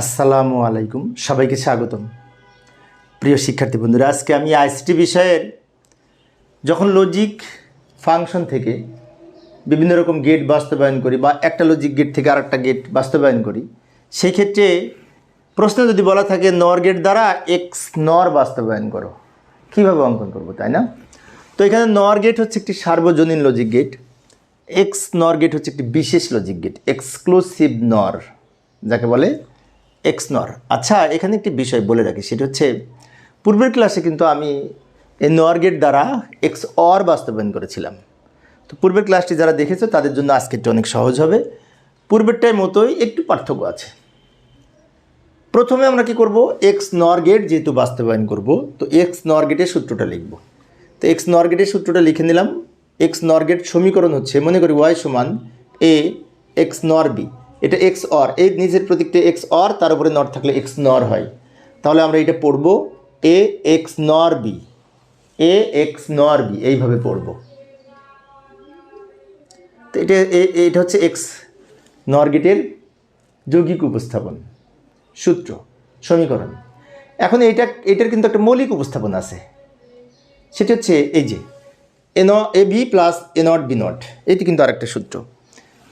আসসালামু আলাইকুম, সবাইকে স্বাগতম। প্রিয় শিক্ষার্থী বন্ধুরা, আজকে আমি আইসিটি বিষয়ের যখন লজিক ফাংশন থেকে বিভিন্ন রকম গেট বাস্তবায়ন করি বা একটা লজিক গেট থেকে আরেকটা গেট বাস্তবায়ন করি, সেই ক্ষেত্রে প্রশ্ন যদি বলা থাকে নর গেট দ্বারা এক্স নর বাস্তবায়ন করো, কীভাবে অঙ্কন করব, তাই না? তো এখানে নর গেট হচ্ছে একটি সার্বজনীন লজিক গেট, এক্স নর গেট হচ্ছে একটি বিশেষ লজিক গেট, এক্সক্লুসিভ নর যাকে বলে এক্স নর। আচ্ছা, এখানে একটি বিষয় বলে রাখি, সেটা হচ্ছে পূর্বের ক্লাসে কিন্তু আমি এই নর গেট দ্বারা এক্স অর বাস্তবায়ন করেছিলাম। তো পূর্বের ক্লাসটি যারা দেখেছো তাদের জন্য আজকেরটা অনেক সহজ হবে। পূর্বেরটার মতোই একটু পার্থক্য আছে। প্রথমে আমরা কি করব, এক্স নর গেট যেহেতু বাস্তবায়ন করব, তো এক্স নর গেটের সূত্রটা লিখব। তো এক্স নর গেটের সূত্রটা লিখে নিলাম। এক্স নর গেট সমীকরণ হচ্ছে, মনে করি ওয়াই সমান এ এক্স নর বি, এটা এক্স অর, এই নিচের প্রতীকটা এক্স অর, তার উপরে নর থাকলে এক্স নর হয়। তাহলে আমরা এটা পড়ব এ এক্স নর বি, এ এক্স নর বি, এইভাবে পড়ব। তো এটা হচ্ছে এক্স নর গেটের যৌগিক উপস্থাপন, সূত্র, সমীকরণ। এখন এটার কিন্তু একটা মৌলিক উপস্থাপন আছে, সেটা হচ্ছে এই যে A B plus A not B not, এটি কিন্তু আরেকটা সূত্র,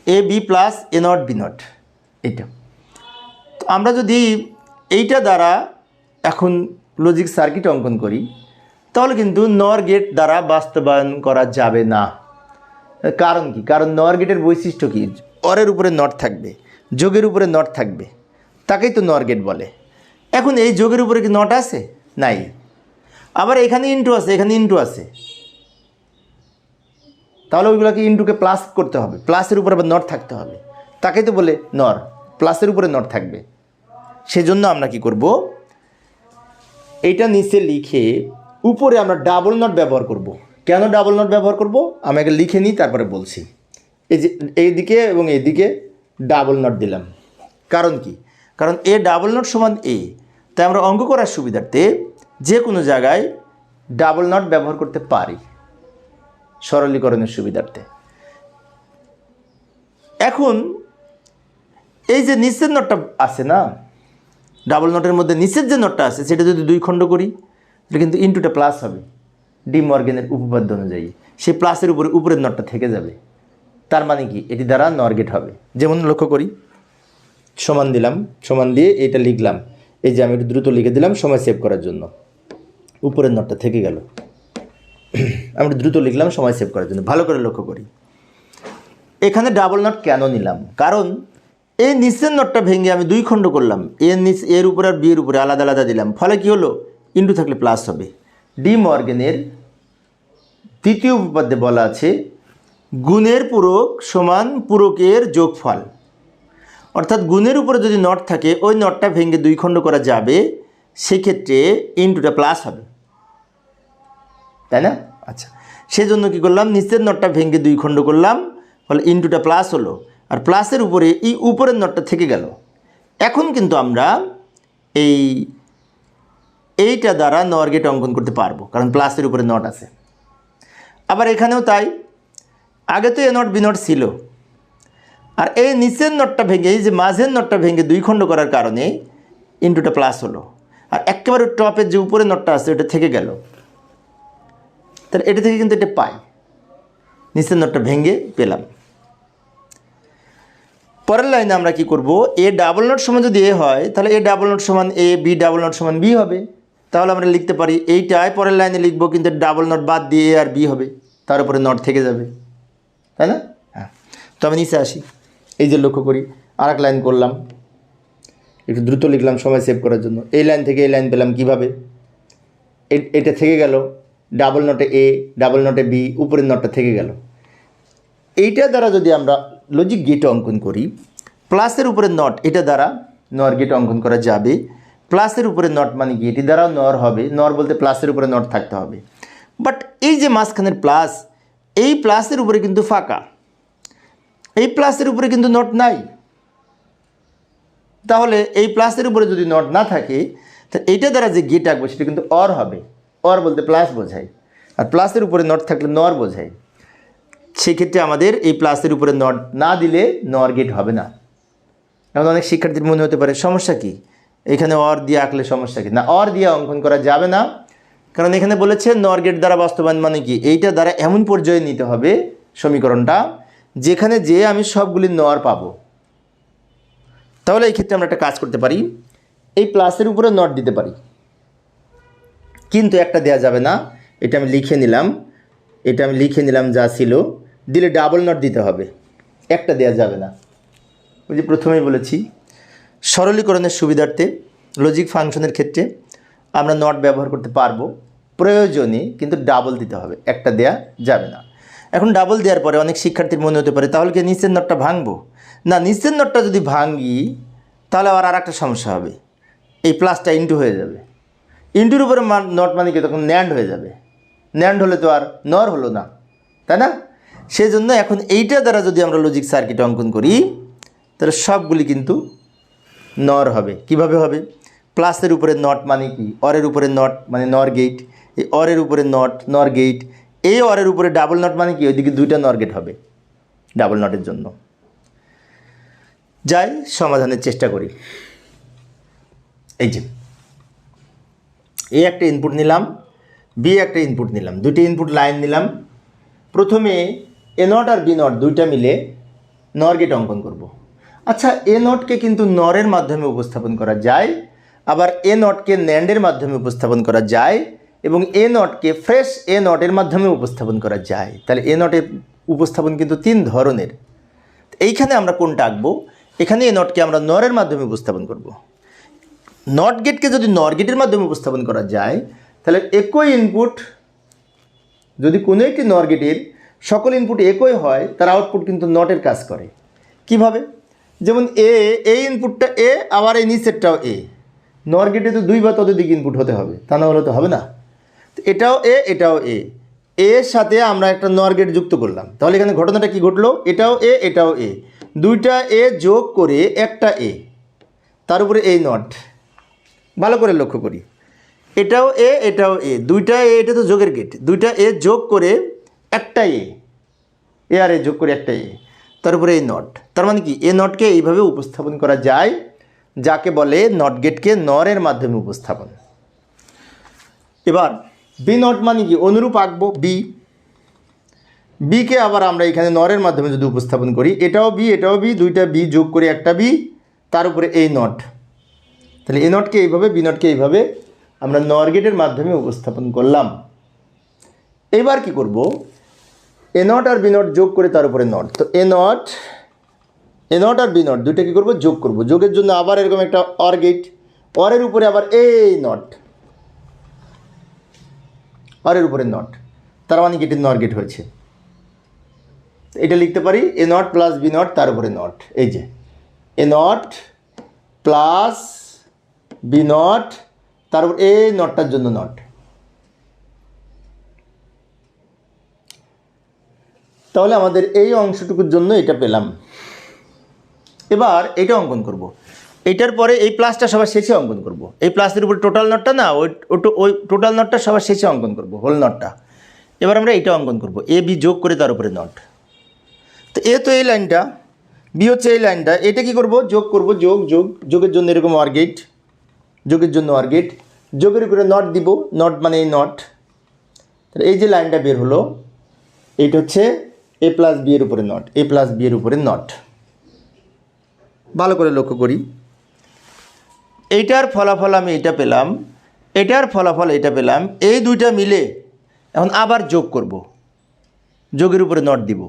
A B plus A not B not, এইটা। তো আমরা যদি এইটা দ্বারা এখন লজিক সার্কিট অঙ্কন করি, তাহলে কিন্তু নর গেট দ্বারা বাস্তবায়ন করা যাবে না। কারণ কি? কারণ নর গেটের বৈশিষ্ট্য কি? অরের উপরে নট থাকবে, যোগের উপরে নট থাকবে, তাকেই তো নর গেট বলে। এখন এই যোগের উপরে কি নট আছে? নাই। আবার এখানে ইন্টু আছে, এখানে ইন্টু আছে, তাহলে ওইগুলোকে ইন্টুকে প্লাস করতে হবে, প্লাসের উপরে আবার নট থাকতে হবে, তাকেই তো বলে নর, প্লাসের উপরে নট থাকবে। সেজন্য আমরা কি করব, এইটা নিচে লিখে উপরে আমরা ডাবল নট ব্যবহার করব। কেন ডাবল নট ব্যবহার করব আমি আগে লিখে নিই, তারপরে বলছি। এই যে এইদিকে এবং এইদিকে ডাবল নট দিলাম। কারণ কি? কারণ এ ডাবল নট সমান এ, তাই আমরা অঙ্ক করার সুবিধার্থে যে কোনো জায়গায় ডাবল নট ব্যবহার করতে পারি, সরলীকরণের সুবিধার্থে। এখন এই যে নিচের নটটা আছে না, ডাবল নটের মধ্যে নিচের যে নটটা আছে, সেটা যদি দুই খণ্ড করি, এটা কিন্তু ইন্টুটা প্লাস হবে ডি মর্গেনের উপপাদ্য অনুযায়ী। সেই প্লাসের উপরে উপরের নটটা থেকে যাবে, তার মানে কি এটি দ্বারা নর গেট হবে। যেমন লক্ষ্য করি, সমান দিলাম, সমান দিয়ে এটা লিখলাম, এই যে আমি একটু দ্রুত লিখে দিলাম সময় সেভ করার জন্য, উপরের নটটা থেকে গেল। আমরা দ্রুত লিখলাম সময় সেভ করার জন্য। ভালো করে লক্ষ্য করি, এখানে ডাবল নট কেন নিলাম? কারণ এই নিচের নটটা ভেঙে আমি দুই খণ্ড করলাম, এর উপরে আর বি এর উপরে আলাদা আলাদা দিলাম, ফলে কি হলো, ইন্টু থাকলে প্লাস হবে। ডি মর্গেনের দ্বিতীয় উপপাদ্যে বলা আছে গুণের পূরক সমান পূরকের যোগফল, অর্থাৎ গুণের উপরে যদি নট থাকে, ওই নটটা ভেঙে দুই খণ্ড করা যাবে, সেক্ষেত্রে ইন্টুটা প্লাস হবে, তাই না? আচ্ছা, সেজন্য কী করলাম, নিচের নটটা ভেঙে দুই খণ্ড করলাম, ফলে ইন্টুটা প্লাস হলো, আর প্লাসের উপরে এই উপরের নটটা থেকে গেল। এখন কিন্তু আমরা এইটা দ্বারা নর গেট অঙ্কন করতে পারবো, কারণ প্লাসের উপরে নট আছে। আবার এখানেও তাই, আগে তো এ নট বি নট ছিল, আর এই নিচের নটটা ভেঙে, এই যে মাঝের নটটা ভেঙে দুই খণ্ড করার কারণে ইন্টুটা প্লাস হলো, আর একেবারে টপের যে উপরে নটটা আছে ওটা থেকে গেল। তাহলে এটা থেকে কিন্তু এটা পাই, নিচের নটটা ভেঙে পেলাম। পরের লাইনে আমরা কি করব, এ ডাবল নট সমান যদি এ হয়, তাহলে এ ডাবল নট সমান এ, বি ডাবল নট সমান বি হবে। তাহলে আমরা লিখতে পারি এইটাই পরের লাইনে লিখবো, কিন্তু ডাবল নট বাদ দিয়ে এ আর বি হবে, তার উপরে নট থেকে যাবে, তাই না? হ্যাঁ। তো আমি নিচে আসি, এই যে লক্ষ্য করি, আর এক লাইন করলাম, একটু দ্রুত লিখলাম সময় সেভ করার জন্য। এই লাইন থেকে এই লাইন পেলাম কীভাবে, এটা থেকে গেল, ডাবল নটে এ, ডাবল নটে বি, উপরের নটটা থেকে গেল। এইটা দ্বারা যদি আমরা লজিক গেট অঙ্কন করি, প্লাসের উপরে নট, এটা দ্বারা নর গেট অঙ্কন করা যাবে। প্লাসের উপরে নট মানে কি, এটি দ্বারাও নর হবে, নর বলতে প্লাসের উপরে নট থাকতে হবে। বাট এই যে মাঝখানের প্লাস, এই প্লাসের উপরে কিন্তু ফাঁকা, এই প্লাসের উপরে কিন্তু নট নাই। তাহলে এই প্লাসের উপরে যদি নট না থাকে, তা এইটা দ্বারা যে গেট আঁকবো সেটা কিন্তু অর হবে। অর বলতে প্লাস বোঝায়, আর প্লাসের উপরে নট থাকলে নর বোঝায়। সেক্ষেত্রে আমাদের এই প্লাসের উপরে নট না দিলে নর গেট হবে না। এখন অনেক শিক্ষার্থীর মনে হতে পারে সমস্যা কি, এখানে অর দিয়ে আঁকলে সমস্যা কি? না, অর দিয়ে অঙ্কন করা যাবে না, কারণ এখানে বলেছে নর গেট দ্বারা বাস্তবায়ন মানে কি, এইটা দ্বারা এমন পর্যায়ে নিতে হবে সমীকরণটা যেখানে যে আমি সবগুলি নর পাবো। তাহলে এই ক্ষেত্রে আমরা একটা কাজ করতে পারি, এই প্লাসের উপরে নট দিতে পারি, কিন্তু একটা দেয়া যাবে না। এটা আমি লিখে নিলাম যা ছিল, দিলে ডাবল নট দিতে হবে, একটা দেয়া যাবে না। ওই যে প্রথমেই বলেছি সরলীকরণের সুবিধার্থে লজিক ফাংশনের ক্ষেত্রে আমরা নট ব্যবহার করতে পারবো প্রয়োজনে, কিন্তু ডাবল দিতে হবে, একটা দেয়া যাবে না। এখন ডাবল দেওয়ার পরে অনেক শিক্ষার্থীর মনে হতে পারে তাহলে কি নিচের নটটা ভাঙবো? না, নিচের নটটা যদি ভাঙি তাহলে আর একটা সমস্যা হবে, এই প্লাসটা ইন্টু হয়ে যাবে, ইন্টুর উপরে নট মানে কি তখন ন্যান্ড হয়ে যাবে, ন্যান্ড হলে তো আর নর হলো না, তাই না? সেই জন্য এখন এইটা দ্বারা যদি আমরা লজিক সার্কিট অঙ্কন করি তাহলে সবগুলি কিন্তু নর হবে। কিভাবে হবে? প্লাসের উপরে নট মানে কি, অরের উপরে নট মানে নর গেট, এই অরের উপরে নট নর গেট, এই অরের উপরে ডাবল নট মানে কি, ওইদিকে দুইটা নর গেট হবে ডাবল নটের জন্য। যাই সমাধানের চেষ্টা করি। এই যে এ একটা ইনপুট নিলাম, বি একটা ইনপুট নিলাম, দুটি ইনপুট লাইন নিলাম। প্রথমে এ নট আর বি নট দুইটা মিলে নর গেট অঙ্কন করব। আচ্ছা, এ নটকে কিন্তু নরের মাধ্যমে উপস্থাপন করা যায়, আবার এ নটকে ন্যান্ডের মাধ্যমে উপস্থাপন করা যায়, এবং এ নটকে ফ্রেশ এ নটের মাধ্যমে উপস্থাপন করা যায়। তাহলে এ নটের উপস্থাপন কিন্তু তিন ধরনের। এইখানে আমরা কোনটা আঁকবো? এখানে এ নটকে আমরা নরের মাধ্যমে উপস্থাপন করব। নট গেটকে যদি নর গেটের মাধ্যমে উপস্থাপন করা যায় তাহলে একই ইনপুট যদি কোনো একটি নর গেটের সকল ইনপুট একই হয় তার আউটপুট কিন্তু নটের কাজ করে। কিভাবে? যেমন এই ইনপুটটা এ, আবার এই নিচেরটাও এ। নর গেটে তো দুই বা ততোধিক ইনপুট হতে হবে, তা না হলে তো হবে না। তো এটাও এ, এটাও এ, এর সাথে আমরা একটা নর গেট যুক্ত করলাম, তাহলে এখানে ঘটনাটা কি ঘটলো? এটাও এ, এটাও এ, দুইটা এ যোগ করে একটা এ, তার উপরে এই নট। ভালো করে লক্ষ্য করি, এটাও এ, এটাও এ, দুইটা এ, এটা তো যোগের গেট, দুইটা এ যোগ করে একটা এ আর এ যোগ করে একটা এ, তার উপরে এই নট। তার মানে কি, এ নটকে এইভাবে উপস্থাপন করা যায়, যাকে বলে নট গেটকে নরের মাধ্যমে উপস্থাপন। এবার বি নট মানে কি, অনুরূপ আঁকবো বিকে আবার আমরা এখানে নরের মাধ্যমে যদি উপস্থাপন করি, এটাও বি, এটাও বি, দুইটা বি যোগ করে একটা বি, তার উপরে এই নট। তাহলে এ নটকে এইভাবে, বি নটকে এইভাবে আমরা নর গেটের মাধ্যমে উপস্থাপন করলাম। এবার কি করব? এ নট আর বি নট যোগ করে তার উপরে নট। তো এ নট আর বি নট দুইটা কী করবো? যোগ করব। যোগের জন্য আবার এরকম একটা অর গেট, অরের উপরে আবার এই নট, অরের উপরে নট, তার মানে কি এটি নর গেট হয়েছে। এটা লিখতে পারি এ নট প্লাস বি নট তার উপরে নট। এই যে এ নট প্লাস বি নট তার উপর এই নটটার জন্য নট। তাহলে আমাদের এই অংশটুকুর জন্য এটা পেলাম। এবার এটা অঙ্কন করব। এটার পরে এই প্লাসটা সবার শেষে অঙ্কন করব। এই প্লাসের উপর টোটাল নটটা না, ওই টোটাল নটটা সবার শেষে অঙ্কন করব, হোল নটটা। এবার আমরা এইটা অঙ্কন করব, এ বি যোগ করে তার উপরে নট। তো এ তো এই লাইনটা, বি হচ্ছে এই লাইনটা, এটা কি করব? যোগ করব, যোগের জন্য এরকম অর গেট, যোগের জন্য অর গেট, যোগের উপরে নট দিব, নট মানে এই নট। তাহলে এই যে লাইনটা বের হলো, এইটা হচ্ছে এ প্লাস বি এর উপরে নট, এ প্লাস বি এর উপরে নট। ভালো করে লক্ষ্য করি, এইটার ফলাফল আমি এটা পেলাম, এটার ফলাফল এটা পেলাম, এই দুইটা মিলে এখন আবার যোগ করব, যোগের উপরে নট দিব।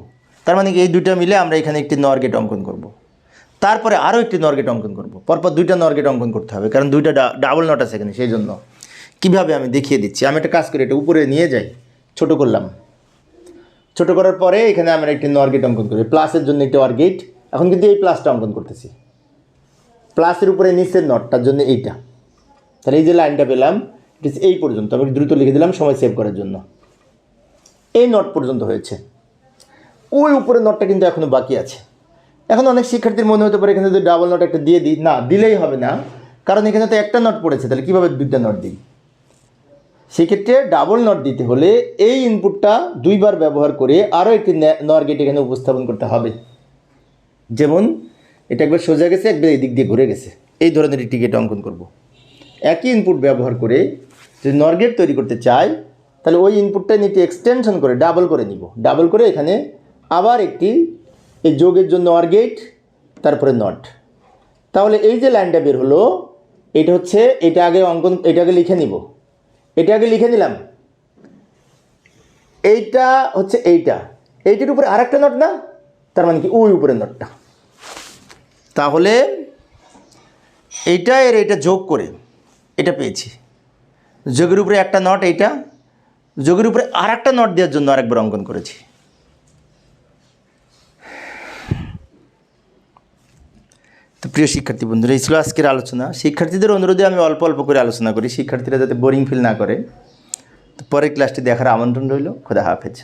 তার মানে কি এই দুইটা মিলে আমরা এখানে একটি নর গেট অঙ্কন করব, তারপরে আরও একটি নর গেট অঙ্কন করব, পরপর দুইটা নর গেট অঙ্কন করতে হবে, কারণ দুইটা ডাবল নট আছে এখানে। সেই জন্য কীভাবে আমি দেখিয়ে দিচ্ছি। আমি একটা কাজ করি, এটা উপরে নিয়ে যাই, ছোট করলাম, ছোট করার পরে এখানে আমরা একটি নর গেট অঙ্কন করি, প্লাসের জন্য একটি অর গেট। এখন কিন্তু এই প্লাসটা অঙ্কন করতেছি, প্লাসের উপরে নিচের নটটার জন্য এইটা। তাহলে এই যে লাইনটা পেলাম, ইট ইস এই পর্যন্ত। আমি দ্রুত লিখে দিলাম সময় সেভ করার জন্য। এই নট পর্যন্ত হয়েছে, ওই উপরের নটটা কিন্তু এখনও বাকি আছে। এখন অনেক শিক্ষার্থীর মনে হতে পারে এখানে যদি ডাবল নট একটা দিয়ে দিই, না দিলেই হবে না, কারণ এখানে তো একটা নট পড়েছে, তাহলে কীভাবে দুইটা নট দিই? সেক্ষেত্রে ডাবল নট দিতে হলে এই ইনপুটটা দুইবার ব্যবহার করে আরও একটি নর গেট এখানে উপস্থাপন করতে হবে। যেমন এটা একবার সোজা গেছে, একবার এই দিক দিয়ে ঘুরে গেছে, এই ধরনের একটি গেট অঙ্কন করব। একই ইনপুট ব্যবহার করে যদি নর গেট তৈরি করতে চাই, তাহলে ওই ইনপুটটা নিতে এক্সটেনশন করে ডাবল করে নিব। ডাবল করে এখানে আবার একটি এই যোগের জন্য অর গেট, তারপরে নট। তাহলে এই যে লাইনটা বের হলো, এটা হচ্ছে, এটা আগে লিখে নিব। এটা আগে লিখে নিলাম। এইটা হচ্ছে এইটার উপরে আরেকটা নট না, তার মানে কি ওই উপরে নটটা। তাহলে এইটা এর এটা যোগ করে এটা পেয়েছি। যোগের উপরে একটা নট, এইটা যোগের উপরে আরেকটা নট দেওয়ার জন্য আরেকবার অঙ্কন করেছি। তো প্রিয় শিক্ষার্থী বন্ধুরা, এই ছিল আজকের আলোচনা। শিক্ষার্থীদের অনুরোধে আমি অল্প অল্প করে আলোচনা করি, শিক্ষার্থীরা যাতে বোরিং ফিল না করে। তো পরের ক্লাসটি দেখার আমন্ত্রণ রইল। খোদা হাফেজ।